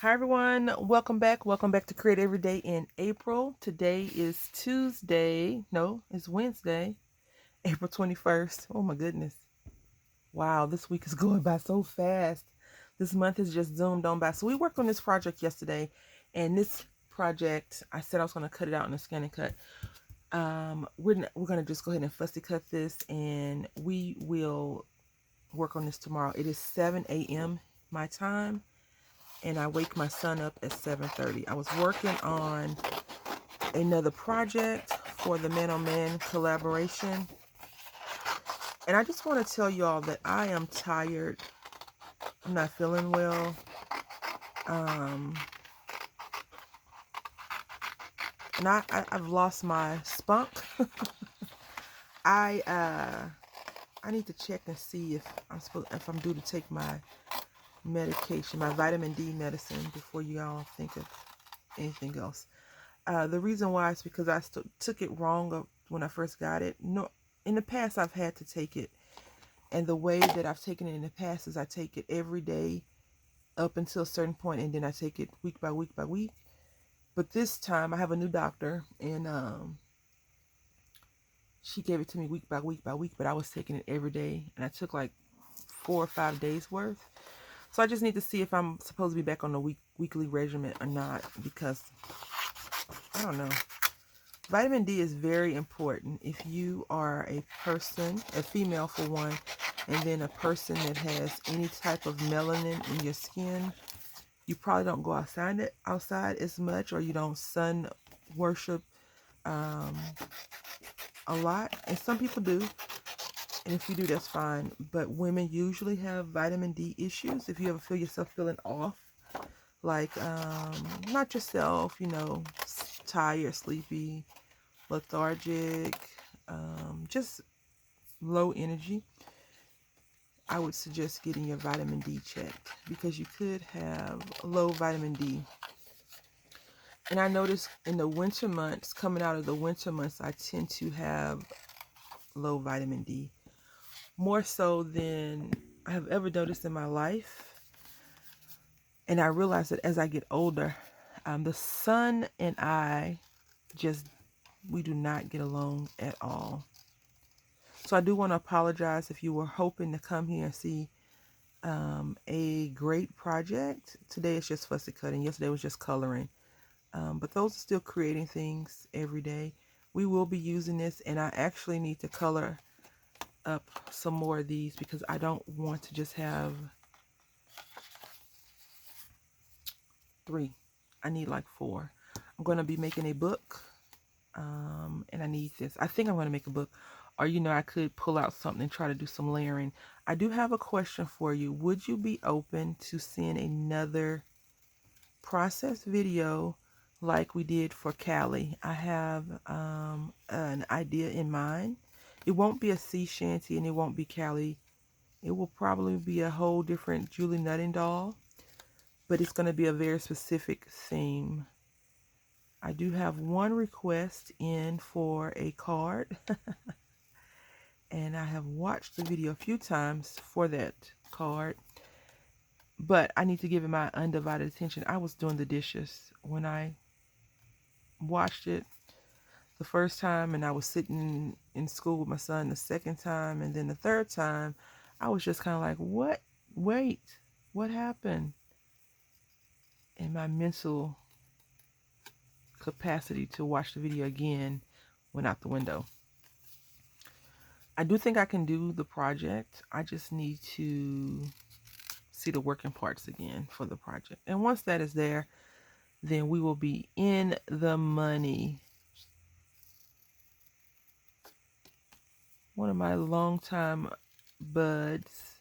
Hi everyone, welcome back. Welcome back to Create Every Day in April. Today is Tuesday. No, it's Wednesday, April 21st. Oh my goodness. Wow, this week is going by so fast. This month has just zoomed on by. So we worked on this project yesterday, and this project, I said I was going to cut it out in a scan and cut. We're going to just go ahead and fussy cut this, and we will work on this tomorrow. It is 7 a.m. my time, and I wake my son up at 7:30. I was working on another project for the Man on Man collaboration. And I just want to tell y'all that I am tired. I'm not feeling well. Um, and I've lost my spunk. I I need to check and see if I'm due to take my medication, my vitamin D medicine, before you all think of anything else. The reason why is because I took it wrong when I first got it. No, in the past I've had to take it, and the way that I've taken it in the past is I take it every day up until a certain point, and then I take it week by week by week. But this time I have a new doctor, and she gave it to me week by week by week. But I was taking it every day, and I took like 4 or 5 days worth. So I just need to see if I'm supposed to be back on the weekly regimen or not, because I don't know. Vitamin D is very important if you are a person, a female for one, and then a person that has any type of melanin in your skin. You probably don't go outside as much, or you don't sun worship um, a lot. And some people do, and if you do, that's fine. But women usually have vitamin D issues. If you ever feel yourself feeling off, like not yourself, tired, sleepy, lethargic, just low energy, I would suggest getting your vitamin D checked, because you could have low vitamin D. And I notice in the winter months, coming out of the winter months, I tend to have low vitamin D, more so than I have ever noticed in my life. And I realize that as I get older, the sun and I we do not get along at all. So I do want to apologize if you were hoping to come here and see a great project. Today is just fussy cutting. Yesterday was just coloring. But those are still creating things every day. We will be using this, and I actually need to color up some more of these, because I don't want to just have 3. I need like 4. I'm going to be making a book, and I need this. I think I'm going to make a book, or I could pull out something and try to do some layering. I do have a question for you. Would you be open to seeing another process video like we did for Callie? I have an idea in mind. It won't be a sea shanty, and it won't be Callie. It will probably be a whole different Julie Nutting doll, but it's going to be a very specific theme. I do have one request in for a card, and I have watched the video a few times for that card, but I need to give it my undivided attention. I was doing the dishes when I watched it the first time, and I was sitting in school with my son the second time, and then the third time I was just kind of like, what happened? And my mental capacity to watch the video again went out the window. I do think I can do the project. I just need to see the working parts again for the project. And once that is there, then we will be in the money. One of my longtime buds,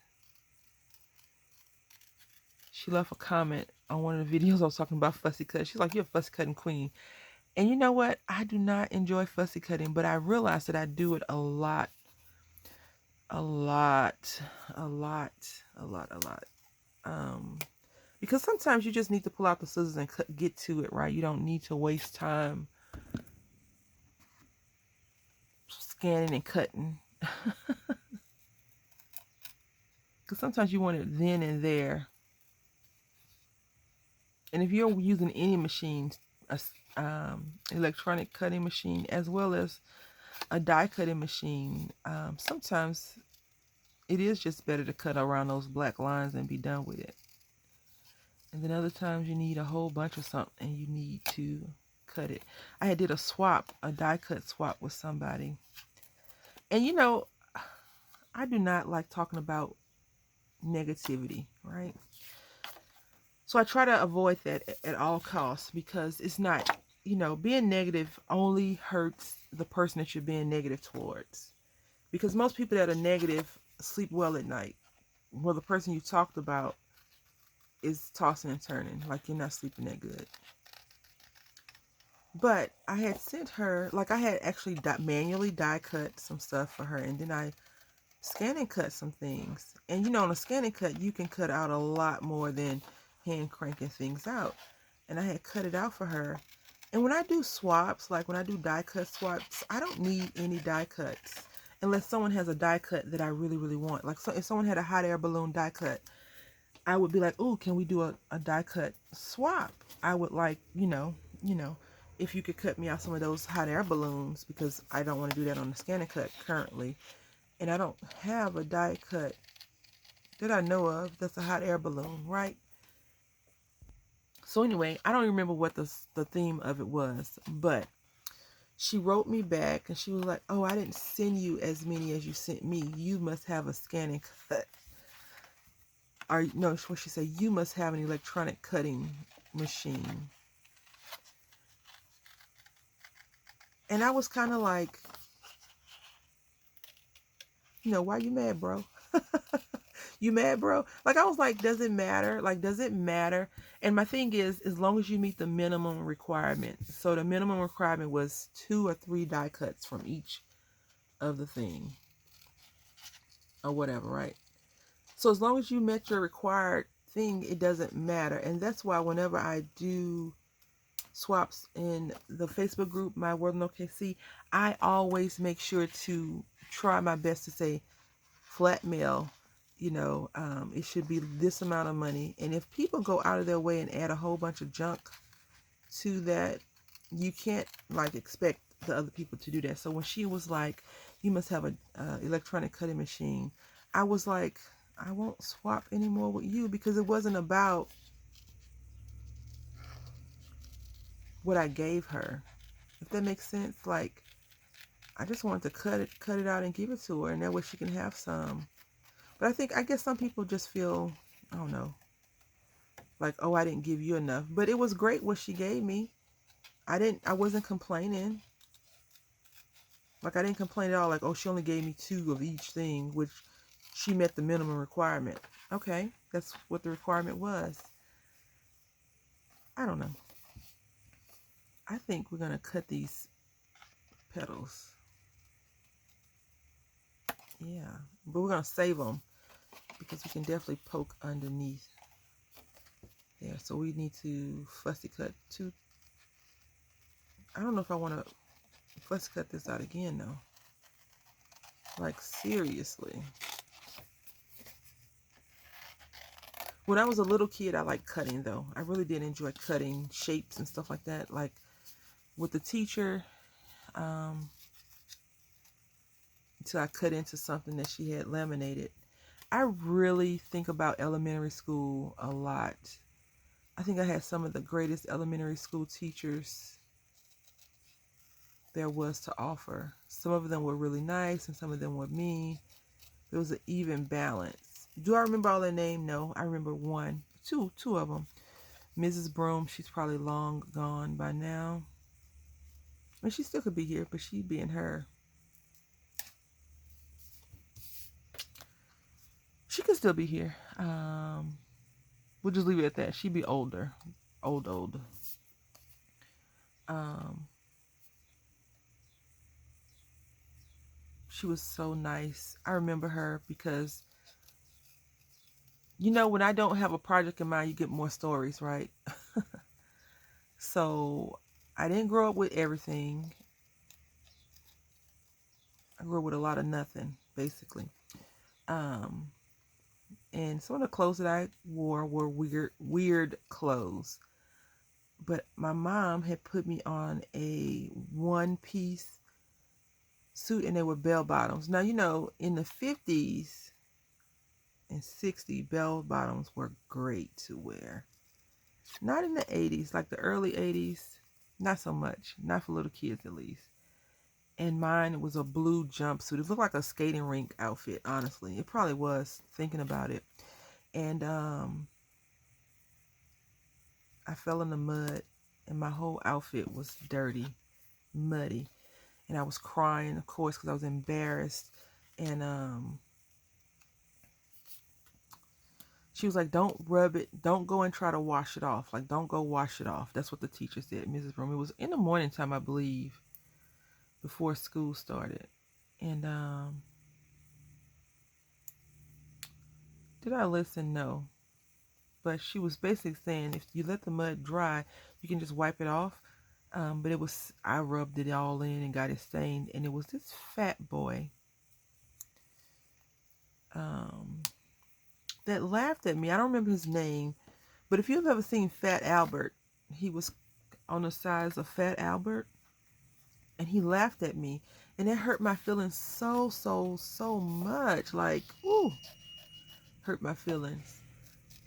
she left a comment on one of the videos I was talking about fussy cut. She's like, "You're a fussy cutting queen." And you know what? I do not enjoy fussy cutting, but I realized that I do it a lot. Because sometimes you just need to pull out the scissors and get to it, right? You don't need to waste time scanning and cutting. Because sometimes you want it then and there. And if you're using any machine, a electronic cutting machine as well as a die cutting machine, sometimes it is just better to cut around those black lines and be done with it. And then other times you need a whole bunch of something and you need to cut it. I did a swap, a die cut swap with somebody. And you know, I do not like talking about negativity, right? So I try to avoid that at all costs because it's not, you know, being negative only hurts the person that you're being negative towards. Because most people that are negative sleep well at night. Well, the person you talked about is tossing and turning, like you're not sleeping that good. But I had sent her, like I had actually manually die cut some stuff for her, and then I scan and cut some things. And you know, on a scan and cut, you can cut out a lot more than hand cranking things out. And I had cut it out for her. And when I do swaps, like when I do die cut swaps, I don't need any die cuts unless someone has a die cut that I really, really want. Like, so if someone had a hot air balloon die cut, I would be like, oh, can we do a die cut swap? I would like, if you could cut me out some of those hot air balloons, because I don't want to do that on the scan and cut currently. And I don't have a die cut that I know of that's a hot air balloon, right? So anyway, I don't remember what the theme of it was, but she wrote me back and she was like, oh, I didn't send you as many as you sent me. You must have a scan and cut. Or no, what she said, you must have an electronic cutting machine. And I was kind of like, why you mad, bro? You mad, bro? Like, I was like, does it matter? Like, does it matter? And my thing is, as long as you meet the minimum requirement. So the minimum requirement was 2 or 3 die cuts from each of the thing. Or whatever, right? So as long as you met your required thing, it doesn't matter. And that's why whenever I do swaps in the Facebook group, My World in OKC, I always make sure to try my best to say flat mail, it should be this amount of money. And if people go out of their way and add a whole bunch of junk to that, you can't like expect the other people to do that. So when she was like, you must have a electronic cutting machine, I was like, I won't swap anymore with you, because it wasn't about what I gave her, if that makes sense. Like, I just wanted to cut it out and give it to her, and that way she can have some. But I guess some people just feel, I don't know, like, oh, I didn't give you enough. But it was great what she gave me. I wasn't complaining. Like, I didn't complain at all. Like, oh, she only gave me 2 of each thing, which she met the minimum requirement. Okay, that's what the requirement was. I don't know. I think we're going to cut these petals. Yeah, but we're going to save them because we can definitely poke underneath there. So we need to fussy cut 2. I don't know if I want to fussy cut this out again, though. Like, seriously. When I was a little kid, I liked cutting, though. I really did enjoy cutting shapes and stuff like that. Like, with the teacher, until I cut into something that she had laminated. I really think about elementary school a lot. I think I had some of the greatest elementary school teachers there was to offer. Some of them were really nice and some of them were mean. There was an even balance. Do I remember all their name? No, I remember two of them. Mrs. Broom, she's probably long gone by now. And she still could be here, but she being her. She could still be here. We'll just leave it at that. She'd be older. Old. She was so nice. I remember her because, when I don't have a project in mind, you get more stories, right? So I didn't grow up with everything. I grew up with a lot of nothing, basically. And some of the clothes that I wore were weird clothes. But my mom had put me on a one-piece suit, and they were bell bottoms. Now, you know, in the 50s and 60s, bell bottoms were great to wear. Not in the 80s, like the early 80s, not so much. Not for little kids, at least. And mine was a blue jumpsuit. It looked like a skating rink outfit, honestly. It probably was, thinking about it. And I fell in the mud, and my whole outfit was dirty, muddy. And I was crying, of course, because I was embarrassed. And she was like, don't rub it. Don't go and try to wash it off. Like, don't go wash it off. That's what the teacher said, Mrs. Broom. It was in the morning time, I believe, before school started. And did I listen? No. But she was basically saying if you let the mud dry, you can just wipe it off. But it was, I rubbed it all in and got it stained. And it was this fat boy that laughed at me. I don't remember his name. But if you've ever seen Fat Albert, he was on the size of Fat Albert. And he laughed at me. And it hurt my feelings so much. Like, ooh, hurt my feelings.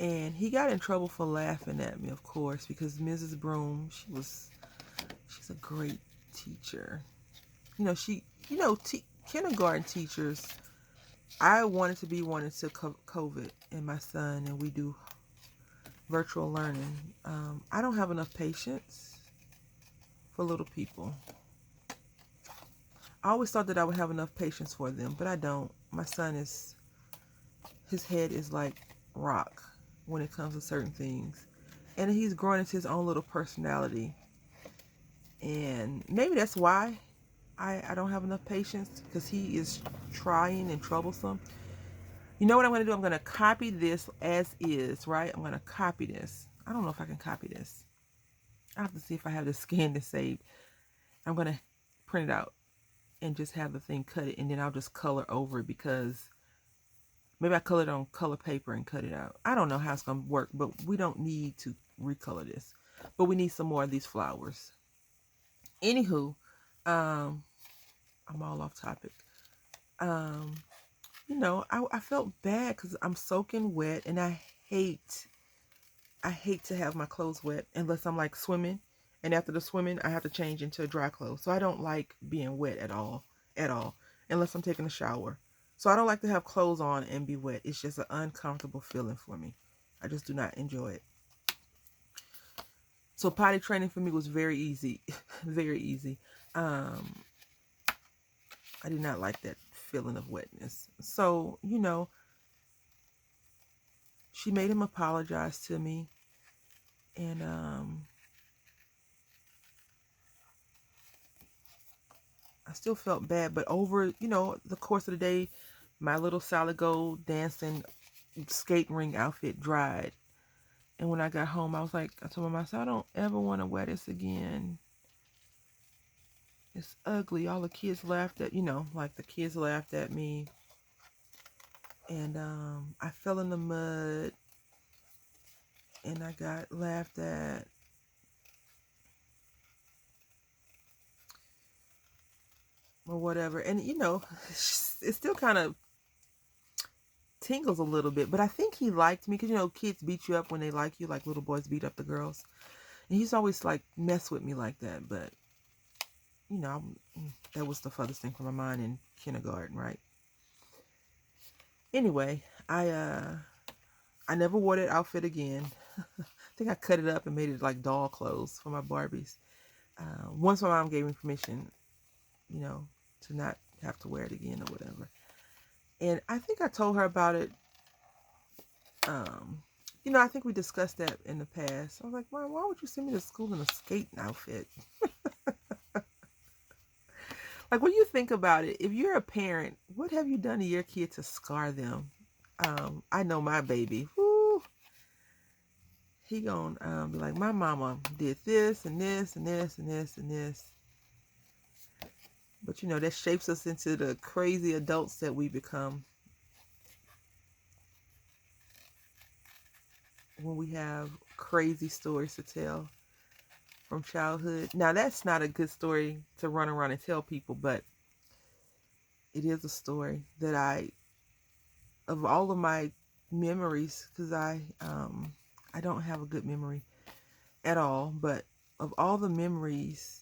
And he got in trouble for laughing at me, of course, because Mrs. Broom, she's a great teacher. You know, kindergarten teachers, I wanted to be one until COVID and my son, and we do virtual learning. I don't have enough patience for little people. I always thought that I would have enough patience for them, but I don't. My son his head is like rock when it comes to certain things. And he's growing into his own little personality. And maybe that's why I don't have enough patience, because he is trying and troublesome. You know what I'm going to do? I'm going to copy this as is, right? I'm going to copy this. I don't know if I can copy this. I have to see if I have this scanned and saved. I'm going to print it out and just have the thing cut it, and then I'll just color over it, because maybe I colored on color paper and cut it out. I don't know how it's going to work, but we don't need to recolor this. But we need some more of these flowers. Anywho, I'm all off topic. You know, I felt bad because I'm soaking wet, and I hate to have my clothes wet unless I'm like swimming. And after the swimming, I have to change into dry clothes. So I don't like being wet at all, unless I'm taking a shower. So I don't like to have clothes on and be wet. It's just an uncomfortable feeling for me. I just do not enjoy it. So potty training for me was very easy. Very easy. I did not like that feeling of wetness. So, you know, she made him apologize to me. And I still felt bad, but over, you know, the course of the day, my little solid gold dancing skate ring outfit dried. And when I got home, I told myself, I don't ever want to wear this again. It's ugly. All the kids laughed at, you know, like the kids laughed at me. And I fell in the mud, and I got laughed at. Or whatever. And, you know, it still kind of tingles a little bit. But I think he liked me because, you know, kids beat you up when they like you, like little boys beat up the girls. And he's always, like, mess with me like that. But, you know, that was the furthest thing from my mind in kindergarten, right? Anyway, I never wore that outfit again. I think I cut it up and made it like doll clothes for my Barbies. Once my mom gave me permission, you know, to not have to wear it again or whatever. And I think I told her about it. You know, I think we discussed that in the past. I was like, Mom, why would you send me to school in a skating outfit? Like, when you think about it, if you're a parent, what have you done to your kid to scar them? I know my baby. Whoo, he gonna be like, my mama did this and this and this and this and this. But, you know, that shapes us into the crazy adults that we become when we have crazy stories to tell. from childhood. Now, that's not a good story to run around and tell people, but it is a story that of all of my memories, because I don't have a good memory at all, but of all the memories,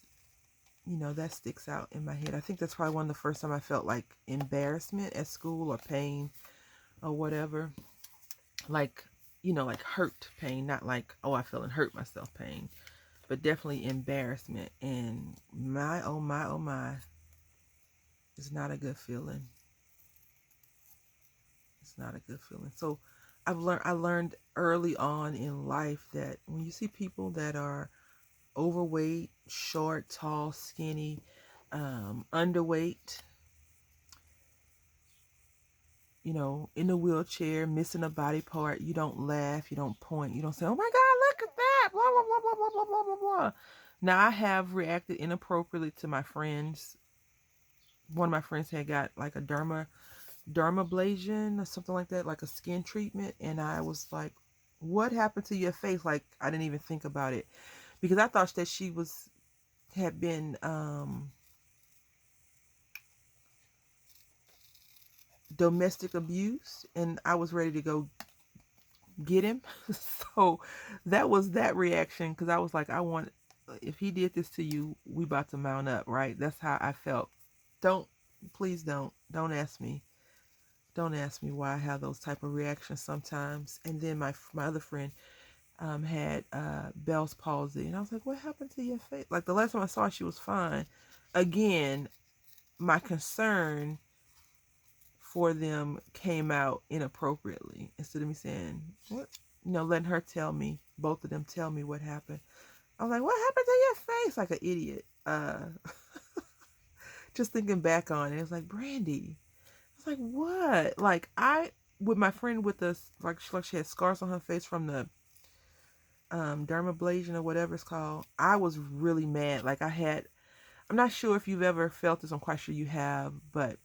that sticks out in my head. I think that's probably one of the first time I felt like embarrassment at school or pain or whatever. Like, like hurt pain, not like, oh, I feel and hurt myself pain, but definitely embarrassment. And my, oh my, oh my, it's not a good feeling. It's not a good feeling. So I learned early on in life that when you see people that are overweight, short, tall, skinny, underweight, in a wheelchair, missing a body part, you don't laugh, you don't point, you don't say, oh my God, look at that, blah, blah, blah, blah, blah, blah, blah, blah. Now, I have reacted inappropriately to my friends. One of my friends had got like a dermablation or something like that, like a skin treatment. And I was like, what happened to your face? Like, I didn't even think about it because I thought that she had been, domestic abuse, and I was ready to go get him. So that was that reaction, because I was like, if he did this to you, we about to mount up, right? That's how I felt. Please don't ask me. Don't ask me why I have those type of reactions sometimes. And then my other friend had Bell's palsy, and I was like, what happened to your face? Like the last time I saw her, she was fine. Again, my concern for them came out inappropriately. Instead of me saying, what? Letting her both of them tell me what happened. I was like, what happened to your face? Like an idiot. Just thinking back on it, it was like, Brandy. I was like, what? Like, with my friend with the, like she had scars on her face from the dermablation or whatever it's called. I was really mad. Like I'm not sure if you've ever felt this. I'm quite sure you have, but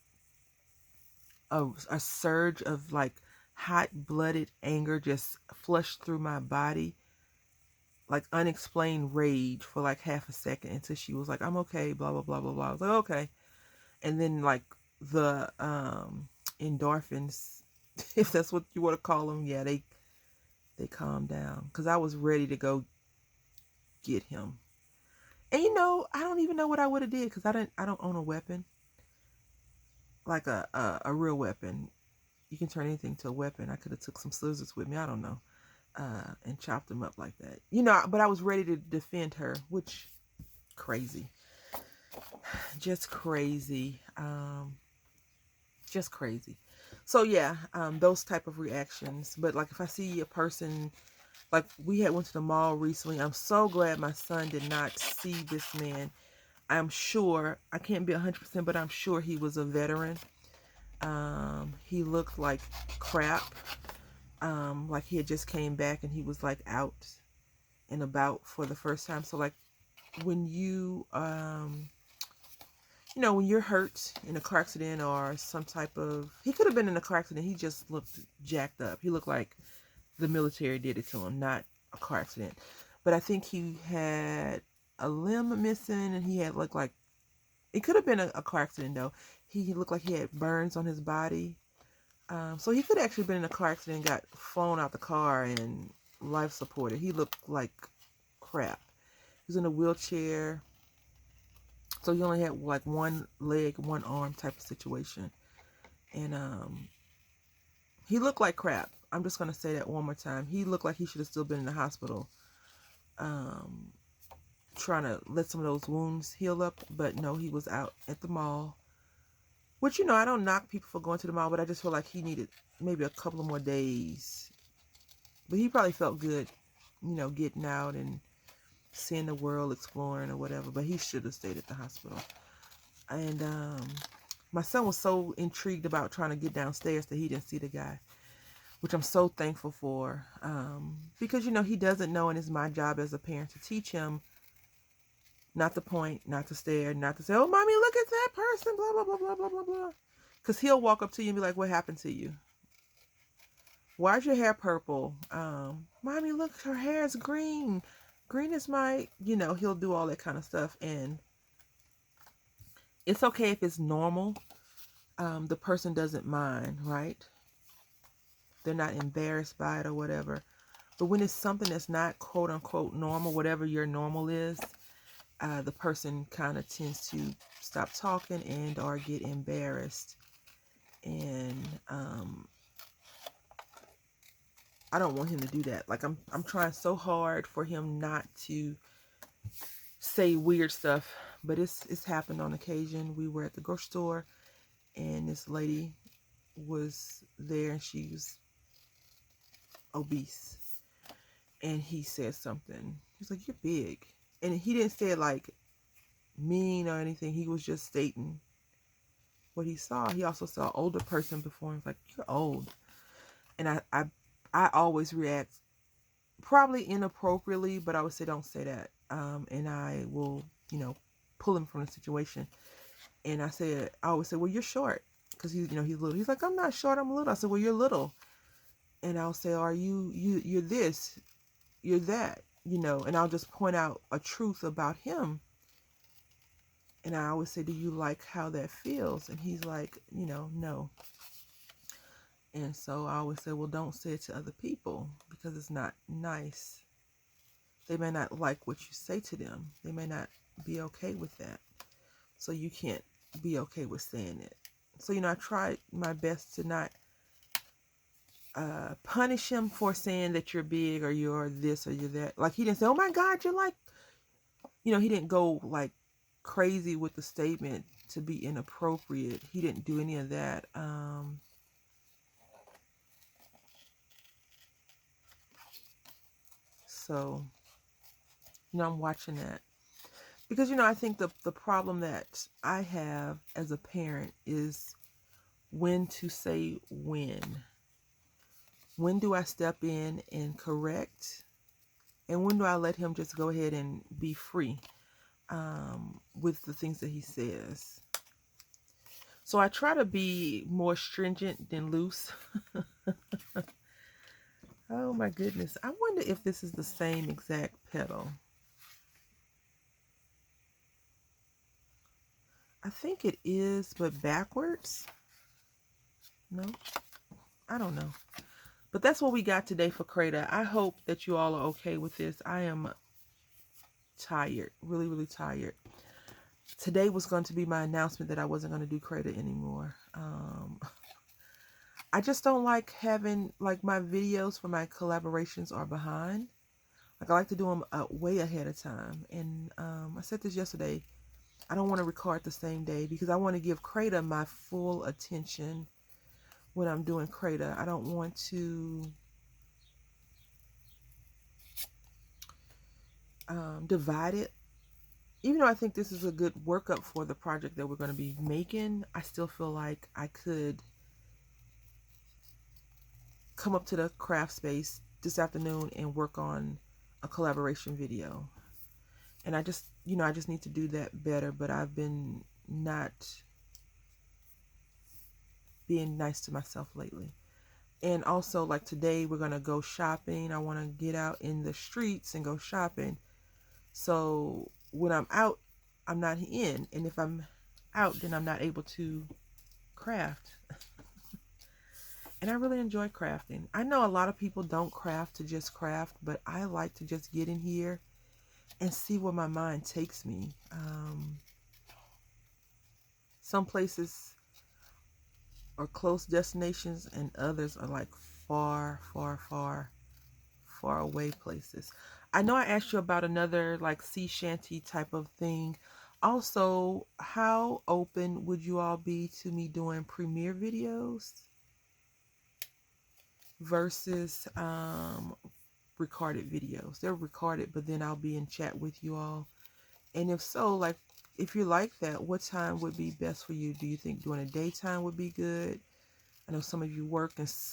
a surge of like hot-blooded anger just flushed through my body, like unexplained rage for like half a second, until she was like, I'm okay, blah blah blah blah blah. I was like, okay. And then like the endorphins, if that's what you want to call them, yeah, they calmed down, because I was ready to go get him. And I don't even know what I would have did, because I don't own a weapon, like a real weapon. You can turn anything to a weapon. I could have took some scissors with me, I don't know, and chopped them up like that. But I was ready to defend her, which, crazy. Just crazy. Just crazy. So yeah, those type of reactions. But like if I see a person, like we went to the mall recently. I'm so glad my son did not see this man. I'm sure, I can't be 100%, but I'm sure he was a veteran. He looked like crap. Like he had just came back and he was like out and about for the first time. So like when when you're hurt in a car accident or some type of, he could have been in a car accident. He just looked jacked up. He looked like the military did it to him, not a car accident. But I think he had a limb missing, and he had looked like, it could have been a car accident though. He looked like he had burns on his body. So he could have actually been in a car accident and got flown out the car and life supported. He looked like crap. He was in a wheelchair. So he only had like one leg, one arm type of situation. And he looked like crap. I'm just going to say that one more time. He looked like he should have still been in the hospital, trying to let some of those wounds heal up. But no, he was out at the mall. Which, I don't knock people for going to the mall, but I just feel like he needed maybe a couple of more days. But he probably felt good, getting out and seeing the world, exploring or whatever. But he should have stayed at the hospital. And my son was so intrigued about trying to get downstairs that he didn't see the guy, which I'm so thankful for. Because, he doesn't know, and it's my job as a parent to teach him not to point, not to stare, not to say, oh, mommy, look at that person, blah, blah, blah, blah, blah, blah, blah. Because he'll walk up to you and be like, what happened to you? Why is your hair purple? Mommy, look, her hair is green. Green is my, he'll do all that kind of stuff. And it's okay if it's normal. The person doesn't mind, right? They're not embarrassed by it or whatever. But when it's something that's not quote unquote normal, whatever your normal is, the person kind of tends to stop talking and or get embarrassed. And I don't want him to do that. Like I'm trying so hard for him not to say weird stuff, but it's happened on occasion. We were at the grocery store and this lady was there and she was obese. And he said something. He's like, "You're big." And he didn't say it like mean or anything. He was just stating what he saw. He also saw an older person before him. Like, "You're old." And I always react probably inappropriately, but I would say don't say that. And I will, pull him from the situation. And I always say, "Well, you're short," because he's little. He's like, "I'm not short. I'm little." I said, "Well, you're little." And I'll say, "Are you're this, you're that," and I'll just point out a truth about him. And I always say, "Do you like how that feels?" And he's like, "No." And so I always say, "Well, don't say it to other people because it's not nice. They may not like what you say to them. They may not be okay with that. So you can't be okay with saying it." So, I tried my best to not punish him for saying that you're big or you're this or you're that. Like, he didn't say, "Oh my God, you're like," he didn't go like crazy with the statement to be inappropriate. He didn't do any of that. So, I'm watching that. Because, I think the problem that I have as a parent is when to say when. When do I step in and correct? And when do I let him just go ahead and be free with the things that he says? So I try to be more stringent than loose. Oh my goodness. I wonder if this is the same exact petal. I think it is, but backwards. No, I don't know. But that's what we got today for CREDA. I hope that you all are okay with this. I am tired, really, really tired. Today was going to be my announcement that I wasn't going to do CREDA anymore. I just don't like having, like, my videos for my collaborations are behind. Like, I like to do them way ahead of time. And I said this yesterday. I don't want to record the same day because I want to give CREDA my full attention when I'm doing CREDA. I don't want to divide it. Even though I think this is a good workup for the project that we're going to be making, I still feel like I could come up to the craft space this afternoon and work on a collaboration video. And I just need to do that better, but I've been not being nice to myself lately. And also, like, today we're going to go shopping. I want to get out in the streets and go shopping. So when I'm out, I'm not in. And if I'm out, then I'm not able to craft. And I really enjoy crafting. I know a lot of people don't craft to just craft, but I like to just get in here and see where my mind takes me. Some places are close destinations and others are like far, far, far, far away places. I know I asked you about another like sea shanty type of thing. Also, how open would you all be to me doing premiere videos versus recorded videos? They're recorded, but then I'll be in chat with you all. And if so, like, if you like that, what time would be best for you? Do you think during the daytime would be good? I know some of you work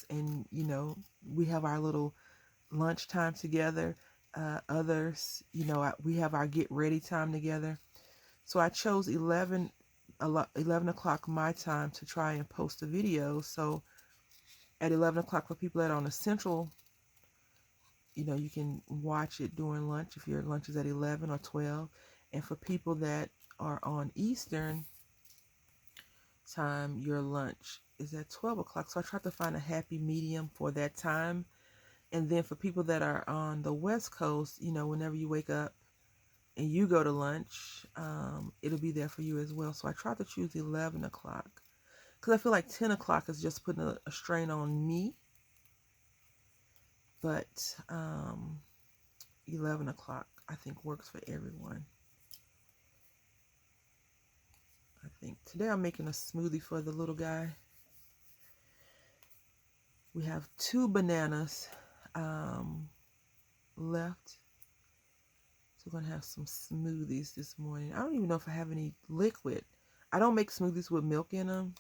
and we have our little lunchtime together. Others, we have our get ready time together. So I chose 11 o'clock my time to try and post a video. So at 11 o'clock for people that are on the central you know, you can watch it during lunch if your lunch is at 11 or 12. And for people that are on Eastern time, your lunch is at 12 o'clock. So I try to find a happy medium for that time. And then for people that are on the West Coast, you know, whenever you wake up and you go to lunch, it'll be there for you as well. So I try to choose 11 o'clock because I feel like 10 o'clock is just putting a strain on me. But 11 o'clock, I think, works for everyone. I think today I'm making a smoothie for the little guy. We have 2 bananas left. So we're going to have some smoothies this morning. I don't even know if I have any liquid. I don't make smoothies with milk in them.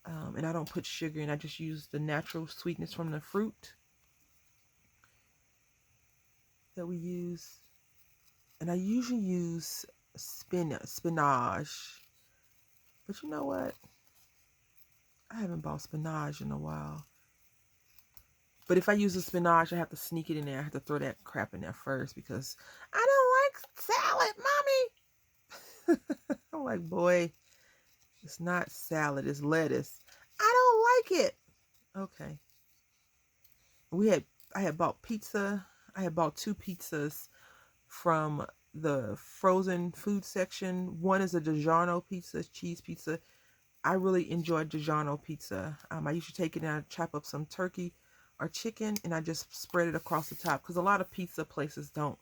And I don't put sugar in. I just use the natural sweetness from the fruit that we use. And I usually use spinach. But you know what? I haven't bought spinach in a while. But if I use the spinach, I have to sneak it in there. I have to throw that crap in there first because I don't like salad, Mommy. I'm like, boy, it's not salad, it's lettuce. I don't like it. Okay. I had bought pizza. I had bought 2 pizzas from the frozen food section. One is a DiGiorno pizza, cheese pizza. I really enjoyed DiGiorno pizza. I usually take it and I chop up some turkey or chicken and I just spread it across the top because a lot of pizza places don't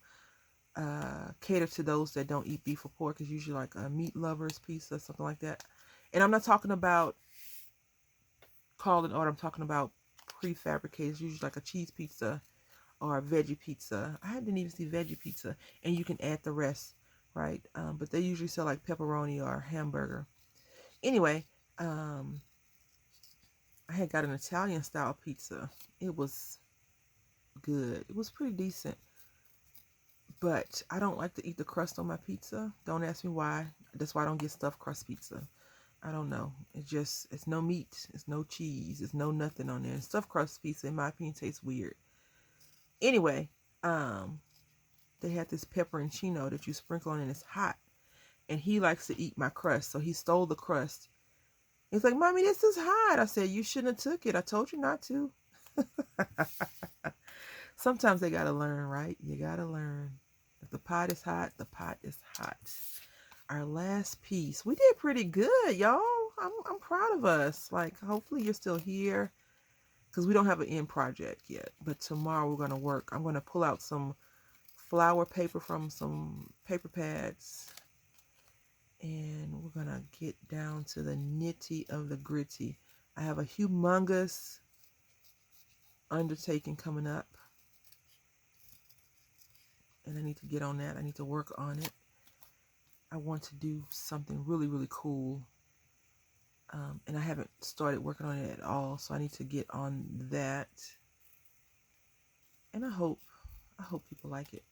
cater to those that don't eat beef or pork. It's usually like a meat lovers pizza, something like that. And I'm not talking about called an order. I'm talking about prefabricated. It's usually like a cheese pizza or a veggie pizza. I didn't even see veggie pizza, and you can add the rest, right? But they usually sell like pepperoni or hamburger. Anyway, I had got an Italian style pizza. It was good. It was pretty decent. But I don't like to eat the crust on my pizza. Don't ask me why. That's why I don't get stuffed crust pizza. I don't know. It's no meat. It's no cheese. It's no nothing on there. And stuffed crust pizza, in my opinion, tastes weird. Anyway, they had this pepperoncino that you sprinkle on and it's hot. And he likes to eat my crust. So he stole the crust. He's like, Mommy, this is hot. I said, you shouldn't have took it. I told you not to. Sometimes they got to learn, right? You got to learn. If the pot is hot, the pot is hot. Our last piece. We did pretty good, y'all. I'm proud of us. Like, hopefully you're still here. Because we don't have an end project yet. But tomorrow we're going to work. I'm going to pull out some flower paper from some paper pads. And we're going to get down to the nitty of the gritty. I have a humongous undertaking coming up. And I need to get on that. I need to work on it. I want to do something really, really cool. And I haven't started working on it at all. So I need to get on that. And I hope people like it.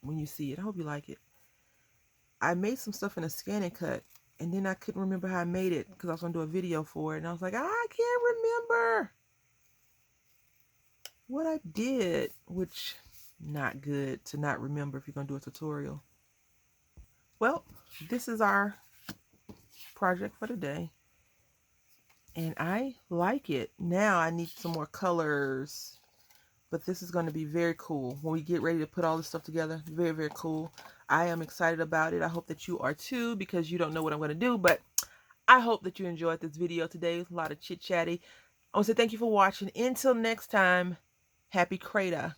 When you see it, I hope you like it. I made some stuff in a scan and cut. And then I couldn't remember how I made it. Because I was going to do a video for it. And I was like, I can't remember what I did. Which, not good to not remember if you're going to do a tutorial. Well, this is our project for today. And I like it. Now I need some more colors. But this is going to be very cool. When we get ready to put all this stuff together, very, very cool. I am excited about it. I hope that you are too, because you don't know what I'm going to do. But I hope that you enjoyed this video today. It's a lot of chit-chatty. I want to say thank you for watching. Until next time, happy CREDA.